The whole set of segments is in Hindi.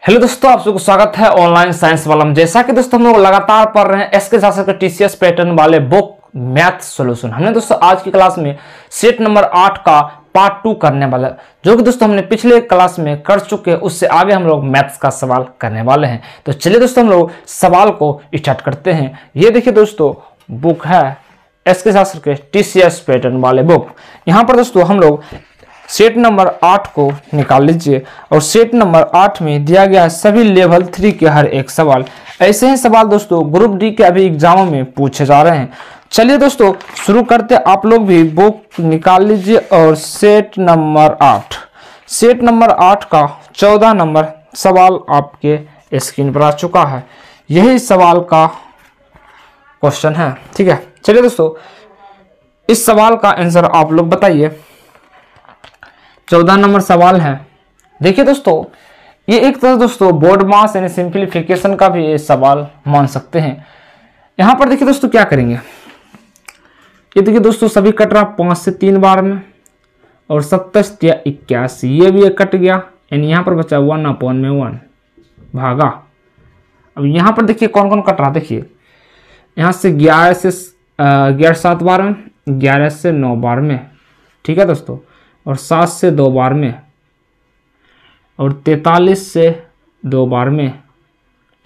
हेलो दोस्तों, आप सबको स्वागत है ऑनलाइन साइंस वाला में। जैसा कि दोस्तों हम लोग लगातार पढ़ रहे हैं एसके शास्त्र के टीसीएस पैटर्न वाले बुक मैथ सॉल्यूशन। हमने दोस्तों आज की क्लास में सेट नंबर 8 का पार्ट 2 करने वाला, जो कि दोस्तों हमने पिछले क्लास में कर चुके हैं। उससे आगे हम लोग मैथ्स का सवाल करने वाले हैं। तो चलिए दोस्तों हम लोग सवाल को स्टार्ट करते हैं। ये देखिए दोस्तों, बुक है एसके शास्त्र के टीसीएस पैटर्न वाले बुक। यहाँ पर दोस्तों हम लोग सेट नंबर 8 को निकाल लीजिए और सेट नंबर 8 में दिया गया है सभी लेवल 3 के हर एक सवाल। ऐसे ही सवाल दोस्तों ग्रुप डी के अभी एग्जामों में पूछे जा रहे हैं। चलिए दोस्तों शुरू करते, आप लोग भी बुक निकाल लीजिए और सेट नंबर 8 का 14 नंबर सवाल आपके स्क्रीन पर आ चुका है। यही सवाल का क्वेश्चन है, ठीक है। चलिए दोस्तों इस सवाल का आंसर आप लोग बताइए। 14 नंबर सवाल है। देखिए दोस्तों, ये एक तरह दोस्तों बोर्ड मास यानी सिंप्लीफिकेशन का भी ये सवाल मान सकते हैं। यहाँ पर देखिए दोस्तों क्या करेंगे, ये देखिए दोस्तों सभी कट रहा 5 से 3 बार में और 27 या 81, ये भी एक कट गया, यानी यहाँ पर बचा 1/1 भागा। अब यहाँ पर देखिए कौन कौन कट रहा, देखिए यहाँ से 11 से 7 बार में, 11 से 9 बार में, ठीक है दोस्तों, और 7 से 2 बार में, और 43 से 2 बार में,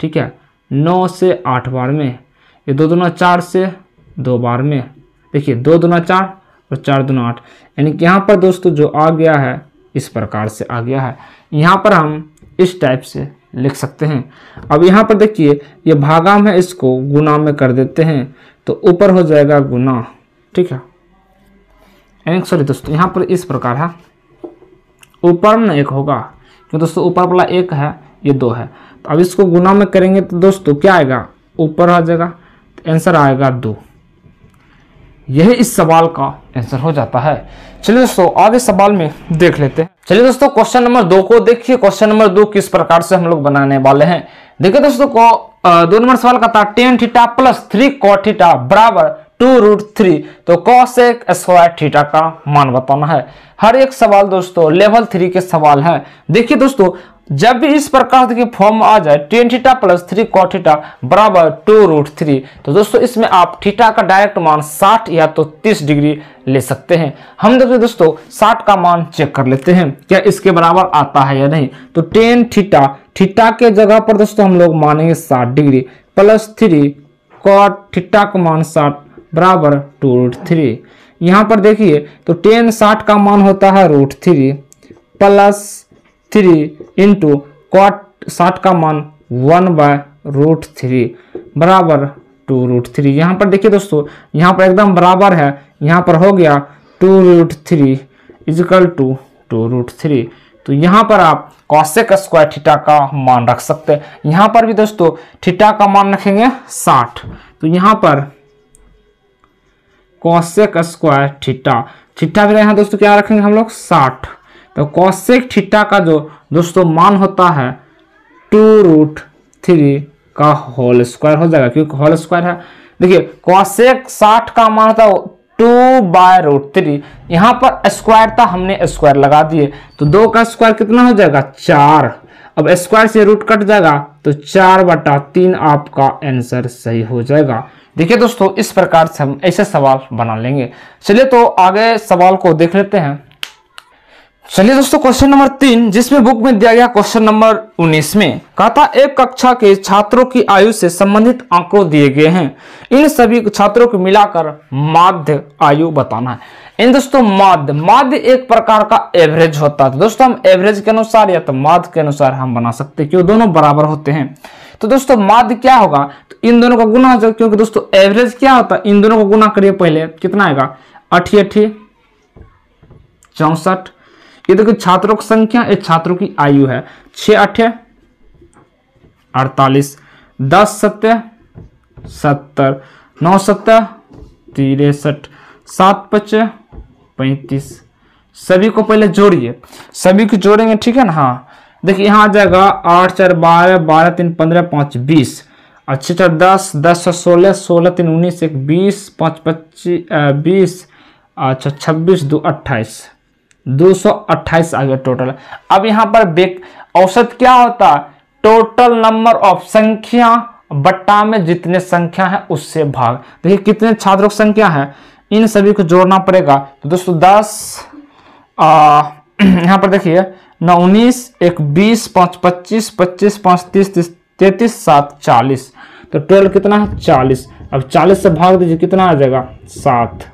ठीक है, 9 से 8 बार में, ये 2 दूना 4 से 2 बार में, देखिए 2 दूना 4 और 4 दूना 8, यानी कि यहाँ पर दोस्तों जो आ गया है इस प्रकार से आ गया है। यहाँ पर हम इस टाइप से लिख सकते हैं। अब यहाँ पर देखिए ये भागा में, इसको गुना में कर देते हैं तो ऊपर हो जाएगा गुना, ठीक है। सॉरी दोस्तों यहाँ पर इस प्रकार है, ऊपर में 1 होगा क्योंकि दोस्तों ऊपर वाला 1 है, ये 2 है। तो अब इसको गुना में करेंगे तो दोस्तों क्या आएगा, ऊपर आ जाएगा, तो आंसर आएगा 2। यही इस सवाल का आंसर हो जाता है। चलिए दोस्तों आगे सवाल में देख लेते हैं। चलिए दोस्तों क्वेश्चन नंबर 2 को देखिए। क्वेश्चन नंबर 2 किस प्रकार से हम लोग बनाने वाले हैं। देखिए दोस्तों को 2 नंबर सवाल का था tan theta plus 3 cot theta बराबर 2√3, तो cosec स्क्वायर थीटा का मान बताना है। हर एक सवाल दोस्तों लेवल 3 के सवाल है। देखिए दोस्तों जब भी इस प्रकार की फॉर्म आ जाए tan theta plus 3 cot theta बराबर 2√3, तो दोस्तों इसमें आप थीटा का डायरेक्ट मान 60 या तो 30 डिग्री ले सकते हैं। हम देखिए दोस्तों 60 का मान चेक कर लेते हैं क्या इसके बराबर आता है या नहीं। तो tan थीटा के जगह पर दोस्तों हम लोग मानेंगे 60 डिग्री प्लस 3 cot थीटा का मान 60 बराबर 2√3। यहाँ पर देखिए तो tan 60 का मान होता है √3 प्लस 3 इंटू cot 60 का मान 1/√3 बराबर 2√3। यहाँ पर देखिए दोस्तों यहाँ पर एकदम बराबर है, यहाँ पर हो गया 2√3 इजिकल टू 2√3। तो यहाँ पर आप cosec स्क्वायर थीटा का मान रख सकते हैं। यहाँ पर भी दोस्तों थीटा का मान रखेंगे 60, तो यहाँ पर cosec स्क्वायर थीटा भी यहाँ दोस्तों क्या रखेंगे हम लोग 60। तो cosec थीटा का जो दोस्तों मान होता है 2√3 का होल स्क्वायर हो जाएगा, क्योंकि होल स्क्वायर है। देखिए cosec 60 का मान होता है 2/√3, यहाँ पर स्क्वायर था, हमने स्क्वायर लगा दिए, तो 2 का स्क्वायर कितना हो जाएगा 4। अब स्क्वायर से रूट कट जाएगा तो 4/3 आपका आंसर सही हो जाएगा। देखिए दोस्तों इस प्रकार से हम ऐसे सवाल बना लेंगे। चलिए तो आगे सवाल को देख लेते हैं। चलिए दोस्तों क्वेश्चन नंबर 3, जिसमें बुक में दिया गया क्वेश्चन नंबर 19 में कहा था एक कक्षा के छात्रों की आयु से संबंधित आंकड़े दिए गए हैं, इन सभी छात्रों को मिलाकर माध्य आयु बताना है। इन दोस्तों माध्य एक प्रकार का एवरेज होता है। तो दोस्तों हम एवरेज के अनुसार या तो माध्य के अनुसार हम बना सकते हैं, क्योंकि दोनों बराबर होते हैं। तो दोस्तों माध्य क्या होगा, तो इन दोनों का गुना हो जाएगा, क्योंकि दोस्तों एवरेज क्या होता है, इन दोनों को गुना करिए पहले, कितना आएगा 8 8 64। ये देखो छात्रों की संख्या, ये छात्रों की आयु है, 6 8 48, 10 7 70, 9 7 63, 7 5 35। सभी को पहले जोड़िए, सभी को जोड़ेंगे, ठीक है ना। हाँ देखिए यहाँ आ जाएगा 8 4 12, 12 3 15, 5 20, 6 4 10, 10 16, 16 3 19, 1 20, 5 25 20, अच्छा 26 2 28, 228 आ गया टोटल। अब यहाँ पर औसत क्या होता है टोटल नंबर ऑफ संख्या बट्टा में जितने संख्या है उससे भाग। देखिए कितने छात्रों की संख्या है, इन सभी को जोड़ना पड़ेगा। तो दोस्तों 10 यहाँ पर देखिए 9 19 1 20 5 25 25 5 30 33 7 40। तो टोटल कितना है 40। अब 40 से भाग दीजिए, कितना आ जाएगा 7।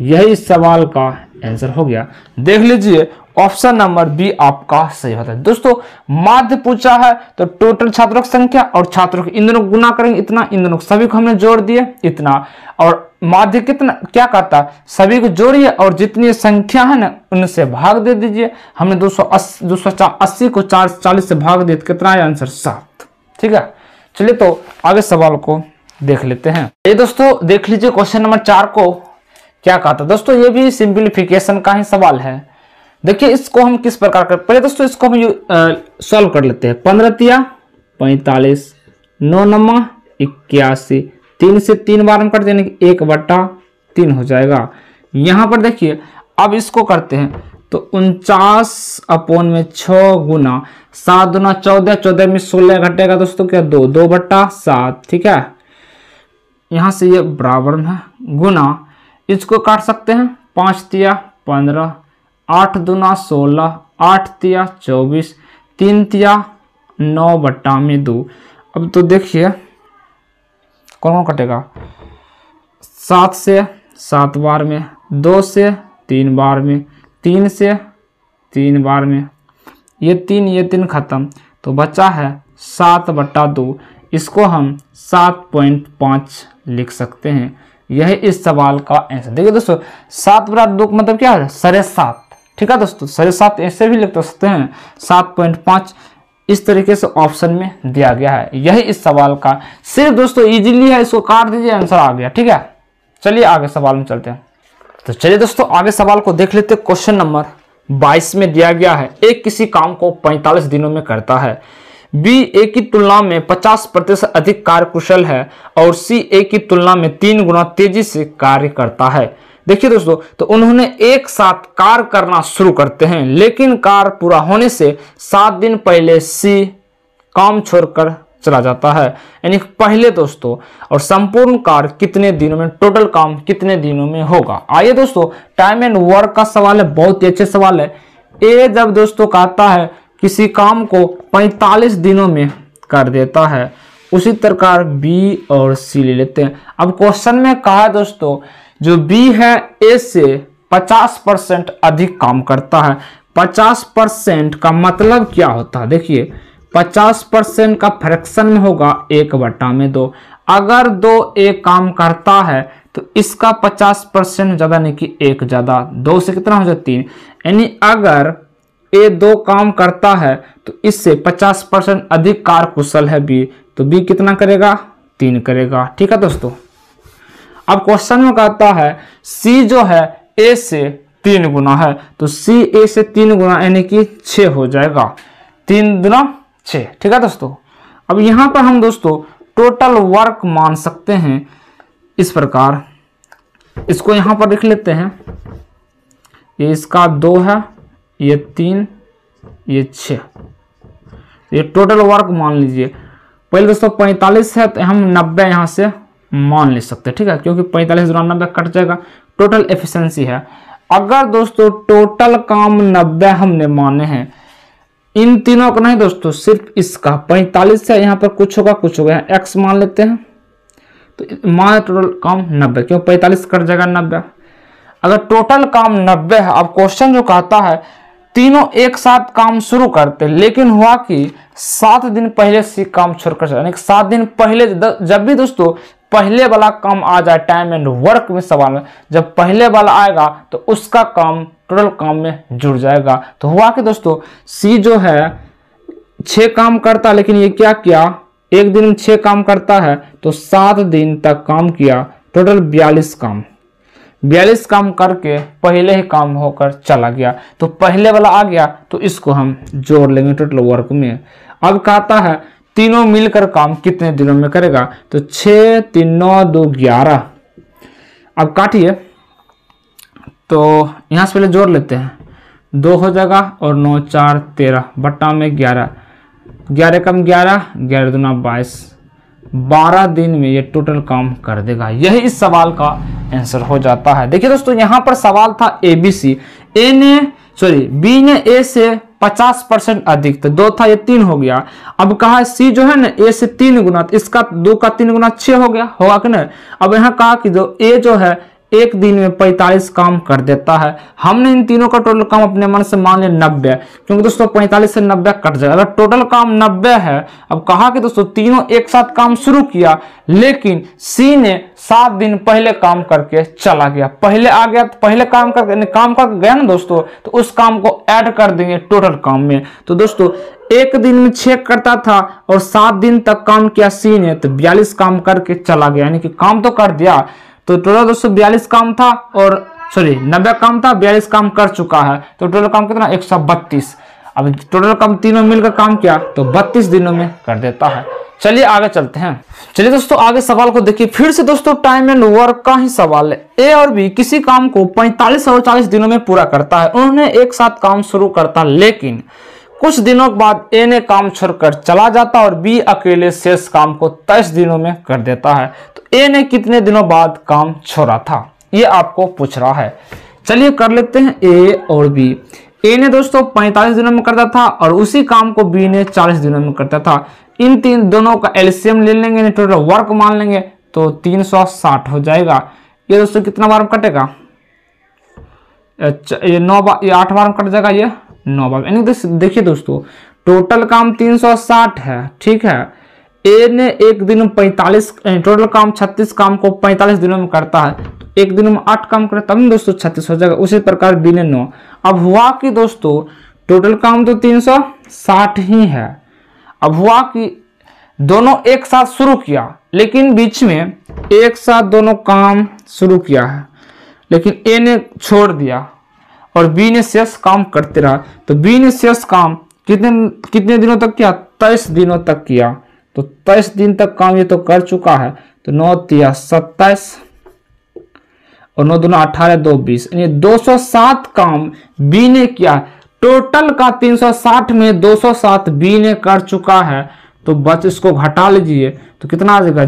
यही इस सवाल का आंसर हो गया। देख लीजिए ऑप्शन नंबर बी आपका सही होता है। दोस्तों माध्य पूछा है तो टोटल छात्रों की संख्या और छात्रों की इन दोनों गुना करेंगे इतना, इन दोनों सभी को हमने जोड़ दिए इतना। और माध्य कितना क्या कहता है, सभी को जोड़िए और जितनी संख्या है ना उनसे भाग दे दीजिए। हमने 280 को 40 से भाग दिए, कितना है आंसर 7। ठीक है, चलिए तो आगे सवाल को देख लेते हैं। ये दोस्तों देख लीजिए क्वेश्चन नंबर 4 को क्या कहता है। दोस्तों ये भी सिंप्लीफिकेशन का ही सवाल है। देखिए इसको हम किस प्रकार कर, पहले दोस्तों इसको हम सॉल्व कर लेते हैं। 15 तिया 45, 9 नमा 81, 3 से 3 बार हम करते हैं 1/3 हो जाएगा। यहाँ पर देखिए अब इसको करते हैं तो 49/6 गुना 7 दूना 14, 14 में 16 घटेगा दोस्तों क्या 2/7। ठीक है, यहाँ से ये बराबर में गुना, इसको काट सकते हैं 5 तिया 15, 8 दूना 16, 8 तिया 24, 3 तिया 9/2। अब तो देखिए कौन कौन कटेगा, 7 से 7 बार में, 2 से 3 बार में, 3 से 3 बार में, ये 3 खत्म तो बचा है 7/2। इसको हम 7.5 लिख सकते हैं। यही इस सवाल का आंसर। देखिए दोस्तों 7/2 मतलब क्या है 7.5। ठीक है दोस्तों 7.5 ऐसे भी लिख सकते हैं, 7.5 इस तरीके से ऑप्शन में दिया गया है। यही इस सवाल का सिर्फ दोस्तों इजीली है, इसको काट दीजिए आंसर आ गया। ठीक है, चलिए आगे सवाल में चलते हैं। तो चलिए दोस्तों आगे सवाल को देख लेते हैं। क्वेश्चन नंबर 22 में दिया गया है ए किसी काम को 45 दिनों में करता है, बी ए की तुलना में 50% अधिक कार्यकुशल है और सी ए की तुलना में 3 गुना तेजी से कार्य करता है। देखिए दोस्तों तो उन्होंने एक साथ कार्य करना शुरू करते हैं, लेकिन कार्य पूरा होने से 7 दिन पहले सी काम छोड़कर चला जाता है। यानी पहले दोस्तों और संपूर्ण कार्य कितने दिनों में, टोटल काम कितने दिनों में होगा। आइए दोस्तों टाइम एंड वर्क का सवाल है, बहुत ही अच्छे सवाल है। ए जब दोस्तों कहता है किसी काम को 45 दिनों में कर देता है, उसी प्रकार बी और सी ले लेते हैं। अब क्वेश्चन में कहा है दोस्तों जो बी है ए से 50% अधिक काम करता है। 50% का मतलब क्या होता है, देखिए 50% का फ्रैक्शन में होगा 1/2। अगर 2 एक काम करता है तो इसका 50% ज्यादा नहीं कि 1 ज्यादा, 2 से कितना हो जाए 3। यानी अगर ए 2 काम करता है तो इससे 50% अधिक कार्यकुशल है बी, तो बी कितना करेगा 3 करेगा। ठीक है दोस्तों, अब क्वेश्चन में कहता है सी जो है ए से 3 गुना है, तो सी ए से 3 गुना यानी कि 6 हो जाएगा, 3 दूना 6। ठीक है दोस्तों, अब यहां पर हम दोस्तों टोटल वर्क मान सकते हैं इस प्रकार, इसको यहां पर लिख लेते हैं। ये इसका 2 है, ये 3, ये 6, ये टोटल वर्क मान लीजिए। पहले दोस्तों 45 है तो हम 90 यहां से मान ले सकते हैं। ठीक है, क्योंकि 45 दूना 90 कट जाएगा, टोटल एफिशिएंसी है। अगर दोस्तों टोटल काम 90 हमने माने हैं, इन तीनों का नहीं दोस्तों, सिर्फ इसका 45 है, यहाँ पर कुछ होगा कुछ होगा, एक्स मान लेते हैं तो मान टोटल काम 90, क्यों 45 कट जाएगा 90। अगर टोटल काम 90 है, अब क्वेश्चन जो कहता है तीनों एक साथ काम शुरू करते, लेकिन हुआ कि 7 दिन पहले से काम छोड़कर, यानी 7 दिन पहले, जब भी दोस्तों पहले वाला काम आ जाए टाइम एंड वर्क में सवाल में, जब पहले वाला आएगा तो उसका काम टोटल काम में जुड़ जाएगा। तो हुआ कि दोस्तों सी जो है 6 काम करता, लेकिन ये क्या किया, एक दिन में 6 काम करता है तो 7 दिन तक काम किया, टोटल 42 काम करके पहले ही काम होकर चला गया। तो पहले वाला आ गया तो इसको हम जोड़ लेंगे टोटल वर्क में। अब कहता है तीनों मिलकर काम कितने दिनों में करेगा, तो 6 3 9 2 11। अब काटिए तो यहां से पहले जोड़ लेते हैं, 2 हो जाएगा और 9 4 13 बट्टा में 11, 11 कम 11, 11 दूना 22, 12 दिन में ये टोटल काम कर देगा। यही इस सवाल का आंसर हो जाता है। देखिए दोस्तों, यहाँ पर सवाल था ABC, बी ने ए से 50% अधिक, तो 2 था, ये 3 हो गया। अब कहा सी जो है ना ए से 3 गुना, तो इसका 2 का 3 गुना 6 हो गया, होगा कि नहीं। अब यहाँ कहा कि जो ए जो है एक दिन में 45 काम कर देता है। हमने इन तीनों का टोटल काम अपने मन से मान लिया 90, क्योंकि दोस्तों 45 से 90 कट जाएगा। अगर टोटल काम 90 है, अब कहा कि दोस्तों तीनों एक साथ काम शुरू किया, लेकिन सी ने 7 दिन पहले काम करके चला गया, पहले आ गया, तो पहले काम करके गया ना दोस्तों, तो उस काम को ऐड कर देंगे टोटल काम में। तो दोस्तों एक दिन में 6 करता था और 7 दिन तक काम किया सी ने, तो 42 काम करके चला गया, यानी कि काम तो कर दिया। तो टोटल दोस्तों 42 काम था, और 90 काम था, 42 काम कर चुका है, तो टोटल काम कितना 132। अब टोटल काम तीनों मिलकर काम किया तो 32 दिनों में कर देता है। चलिए आगे चलते हैं। चलिए दोस्तों आगे सवाल को देखिए। फिर से दोस्तों टाइम एंड वर्क का ही सवाल है। ए और बी किसी काम को 45 और 40 दिनों में पूरा करता है। उन्होंने एक साथ काम शुरू करता, लेकिन कुछ दिनों बाद ए ने काम छोड़कर चला जाता और बी अकेले शेष काम को 23 दिनों में कर देता है। तो ए ने कितने दिनों बाद काम छोड़ा था, ये आपको पूछ रहा है। चलिए कर लेते हैं ए और बी। ए ने दोस्तों 45 दिनों में करता था और उसी काम को बी ने 40 दिनों में करता था। इन तीन दोनों का एलसीएम ले लेंगे, टोटल वर्क मान लेंगे, तो 360 हो जाएगा। ये दोस्तों कितना बार में कटेगा, ये 9 बार, ये 8 बार में कट जाएगा, ये 9 बार। यानी देखिए दोस्तों टोटल काम 360 है, ठीक है। ए ने एक दिन में 45, टोटल काम 36 काम को 45 दिनों में करता है, तो एक दिन में 8 काम करे तब दोस्तों 36 हो जाएगा। उसी प्रकार बी ने 9। अब हुआ कि दोस्तों टोटल काम तो 360 ही है। अब हुआ कि दोनों एक साथ शुरू किया, लेकिन बीच में एक साथ दोनों काम शुरू किया है, लेकिन ए ने छोड़ दिया और बी ने शेष काम करते रहा। तो बी ने शेष काम कितने दिनों तक किया, 23 दिनों तक किया। तो 23 दिन तक काम ये तो कर चुका है। तो 9 तिया 27 और 9 दूना 18, 2 20, यानी 207 काम बी ने किया। टोटल का 360 में 207 बी ने कर चुका है। तो बस इसको घटा लीजिए तो कितना आ जाएगा,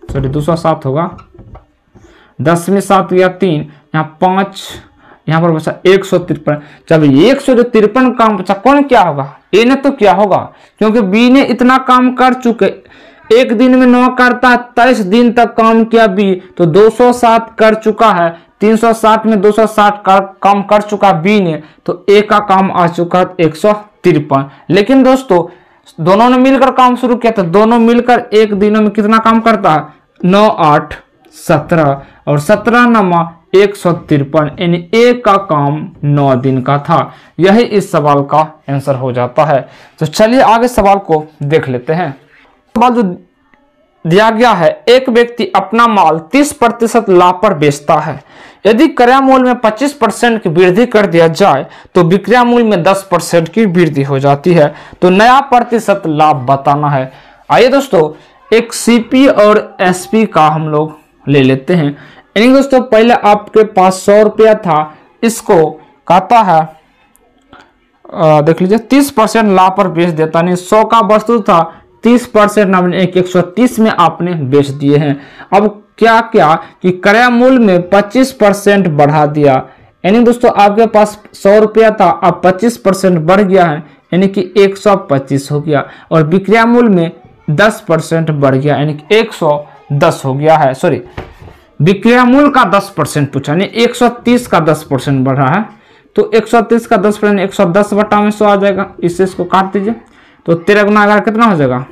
207 होगा, 10 में 7 या 3, यहाँ 5, यहाँ पर बचा 153। जब 153 काम बचा, कौन क्या होगा, ए ने तो क्या होगा, क्योंकि बी ने इतना काम कर चुके। एक दिन में 9 करता है, 23 दिन तक काम किया बी, तो 207 कर चुका है। 360 में 260 काम कर चुका बी ने, तो ए का काम आ चुका 153। लेकिन दोस्तों दोनों ने मिलकर काम शुरू किया, तो दोनों मिलकर एक दिनों में कितना काम करता है, 9 8 17 और 17 नमा 153, यानी ए का काम 9 दिन का था। यही इस सवाल का आंसर हो जाता है। तो चलिए आगे सवाल को देख लेते हैं। सवाल जो दिया गया है, एक व्यक्ति अपना माल 30% लाभ पर बेचता है। यदि क्रय मूल्य में 25% की वृद्धि कर दिया जाए तो विक्रय मूल्य में 10% की वृद्धि हो जाती है। तो नया प्रतिशत लाभ बताना है। आइए दोस्तों एक सीपी और एसपी का हम लोग ले लेते हैं। यानी दोस्तों पहले आपके पास 100 रुपया था, इसको कहता है देख लीजिए 30% लाभ पर बेच देता, नहीं 100 का वस्तु था, 30% 130 में आपने बेच दिए हैं। अब क्या क्या कि क्रय मूल्य में 25% बढ़ा दिया, यानी दोस्तों आपके पास 100 रुपया था, अब 25% बढ़ गया है, यानी कि 125 हो गया। और विक्रय मूल्य में 10% बढ़ गया, यानी कि 110 हो गया है। सॉरी, विक्रय मूल्य का 10% पूछा, यानी 130 का 10% बढ़ा है। तो 130 का 10% 110 बटा में 100 आ जाएगा। इससे इसको काट दीजिए तो 13 गुना 11 कितना हो जाएगा,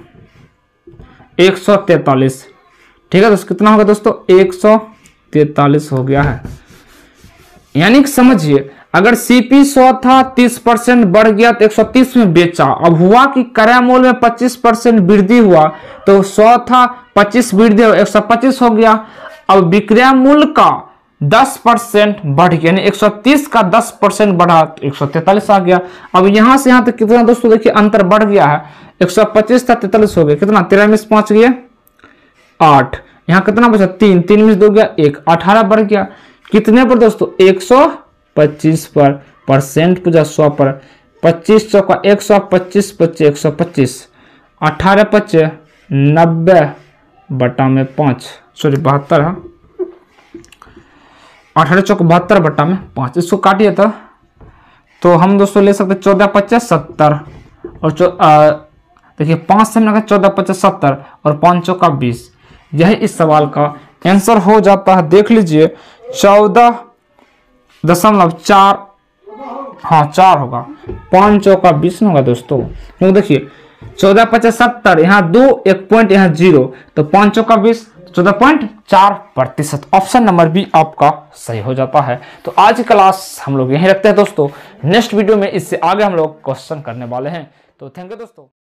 143। ठीक है दोस्तों, कितना होगा दोस्तों, 143 हो गया है। यानी कि समझिए अगर सीपी 100 था, 30% बढ़ गया तो 130 में बेचा। अब हुआ कि क्रय मूल्य में 25% वृद्धि हुआ, तो 100 था, 25 वृद्धि 125 हो गया। अब विक्रय मूल्य का 10% बढ़ गया, यानी 130 का 10% बढ़ा तो 143 आ गया। अब यहां से यहां तक कितना दोस्तों देखिए अंतर बढ़ गया है, 125 था 43 हो गया, कितना 13 में 5 गया 8, यहाँ कितना बचा 3, 3 में 2 गया 1, 18 बढ़ गया। कितने पर दोस्तों, 125 पर, परसेंट पूछा 100 पर, 25 चौका 100, 25 25 125, 18 25 90 बटा में 5, सॉरी 72 है, 18 चौका 72 बटा में 5, इसको काटिए तो हम दोस्तों ले सकते 14 25 70 और देखिए 5 से हमने 14 25 70 और 5 चौका 20। यही इस सवाल का आंसर हो जाता है। देख लीजिए 14.4, हाँ 4 होगा, 5 चौका 20 होगा दोस्तों, क्योंकि देखिए 14 50 70, यहाँ 2 1 पॉइंट यहाँ 0, तो 5 चौका 20 14.4%। ऑप्शन नंबर बी आपका सही हो जाता है। तो आज की क्लास हम लोग यहीं रखते हैं दोस्तों, नेक्स्ट वीडियो में इससे आगे हम लोग क्वेश्चन करने वाले हैं। तो थैंक यू दोस्तों।